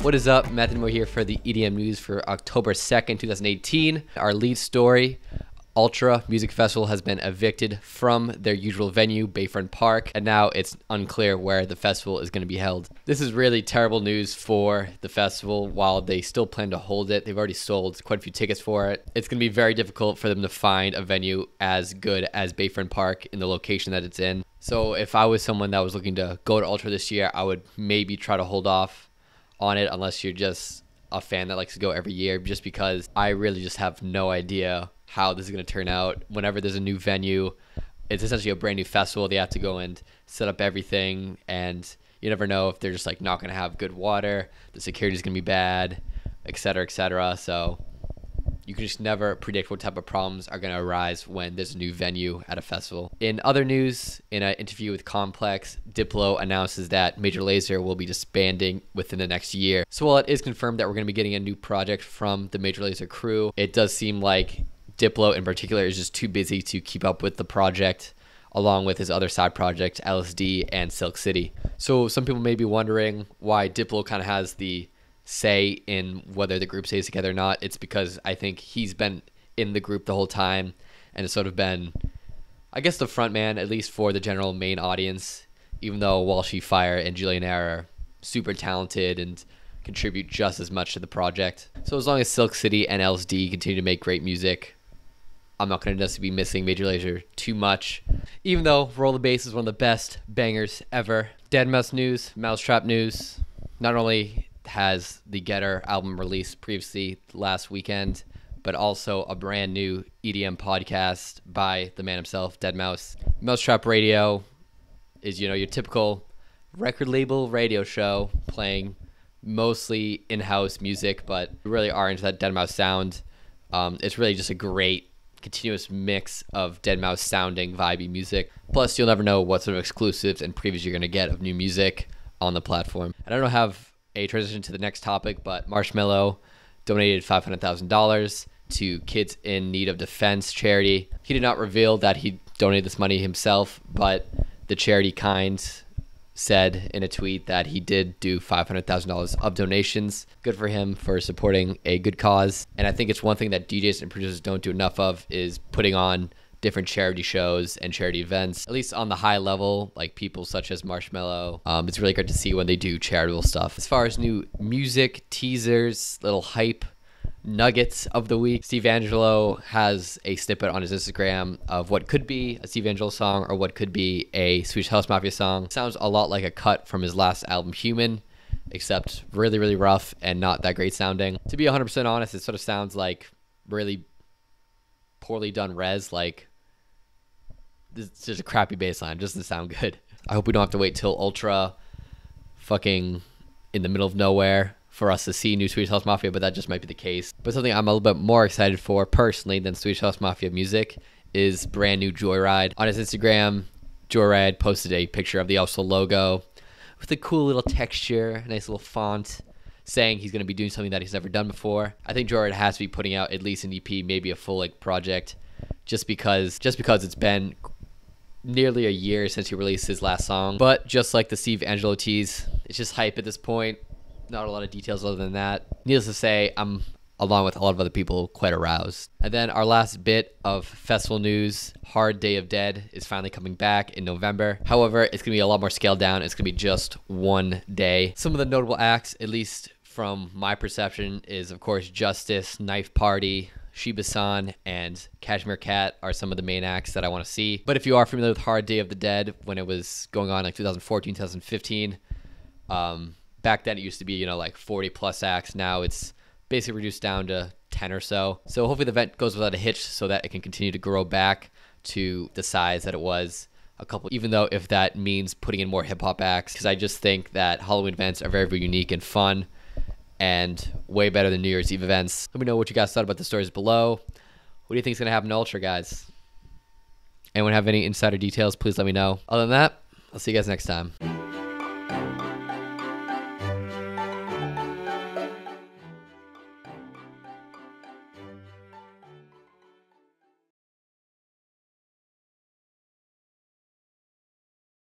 What is up? Matt Demo here for the EDM news for October 2nd, 2018. Our lead story, Ultra Music Festival has been evicted from their usual venue, Bayfront Park, and now it's unclear where the festival is going to be held. This is really terrible news for the festival. While they still plan to hold it, they've already sold quite a few tickets for it. It's going to be very difficult for them to find a venue as good as Bayfront Park in the location that it's in. So if I was someone that was looking to go to Ultra this year, I would maybe try to hold off on it unless you're just a fan that likes to go every year, just because I really just have no idea how this is going to turn out. Whenever there's a new venue, it's essentially a brand new festival. They have to go and set up everything, and you never know if they're just like not going to have good water, the security is going to be bad, etc., etc. So you can just never predict what type of problems are going to arise when there's a new venue at a festival. In other news, in an interview with Complex, Diplo announces that Major Lazer will be disbanding within the next year. So while it is confirmed that we're going to be getting a new project from the Major Lazer crew, it does seem like Diplo in particular is just too busy to keep up with the project, along with his other side projects, LSD and Silk City. So some people may be wondering why Diplo kind of has the say in whether the group stays together or not. It's because I think he's been in the group the whole time and has sort of been, I guess, the front man, at least for the general main audience, even though Walshy, Fire, and Julian are super talented and contribute just as much to the project. So as long as Silk City and LSD continue to make great music, I'm not going to necessarily be missing Major Lazer too much, even though Roll the Bass is one of the best bangers ever. Deadmau5 news, Mousetrap news. Not only has the Getter album released previously last weekend, but also a brand new EDM podcast by the man himself, Deadmau5. Mousetrap Radio is, you know, your typical record label radio show playing mostly in-house music, but we really are into that Deadmau5 sound. It's really just a great continuous mix of Deadmau5 sounding vibey music. Plus, you'll never know what sort of exclusives and previews you're going to get of new music on the platform. And I don't have a transition to the next topic, but Marshmello donated $500,000 to Kids in Need of Defense charity. He did not reveal that he donated this money himself, but the charity kind said in a tweet that he did do $500,000 of donations. Good for him for supporting a good cause. And I think it's one thing that DJs and producers don't do enough of is putting on different charity shows and charity events, at least on the high level, like people such as Marshmello. It's really great to see when they do charitable stuff. As far as new music, teasers, little hype nuggets of the week, Steve Angello has a snippet on his Instagram of what could be a Steve Angello song or what could be a Swedish House Mafia song. Sounds a lot like a cut from his last album, Human, except really, really rough and not that great sounding. To be 100% honest, it sort of sounds like really poorly done res, like it's just a crappy bass line. It doesn't sound good. I hope we don't have to wait till Ultra fucking in the middle of nowhere for us to see new Swedish House Mafia, but that just might be the case. But something I'm a little bit more excited for personally than Swedish House Mafia music is brand new Joyride. On his Instagram, Joyride posted a picture of the Ultra logo with a cool little texture, a nice little font, saying he's going to be doing something that he's never done before. I think Joyride has to be putting out at least an EP, maybe a full like project, just because it's been nearly a year since he released his last song. But just like the Steve Angello tease, it's just hype at this point. Not a lot of details other than that. Needless to say, I'm, along with a lot of other people, quite aroused. And then our last bit of festival news, Hard Day of Dead is finally coming back in November. However, it's going to be a lot more scaled down. It's going to be just one day. Some of the notable acts, at least from my perception, is of course Justice, Knife Party, Shiba-san, and Cashmere Cat are some of the main acts that I want to see. But if you are familiar with Hard Day of the Dead, when it was going on like 2014, 2015, back then it used to be, you know, like 40 plus acts. Now it's basically reduced down to 10 or so. So hopefully the event goes without a hitch so that it can continue to grow back to the size that it was a couple, even though if that means putting in more hip hop acts, because I just think that Halloween events are very, very unique and fun and way better than New Year's Eve events. Let me know what you guys thought about the stories below. What do you think is going to happen to Ultra, guys? Anyone have any insider details? Please let me know. Other than that, I'll see you guys next time.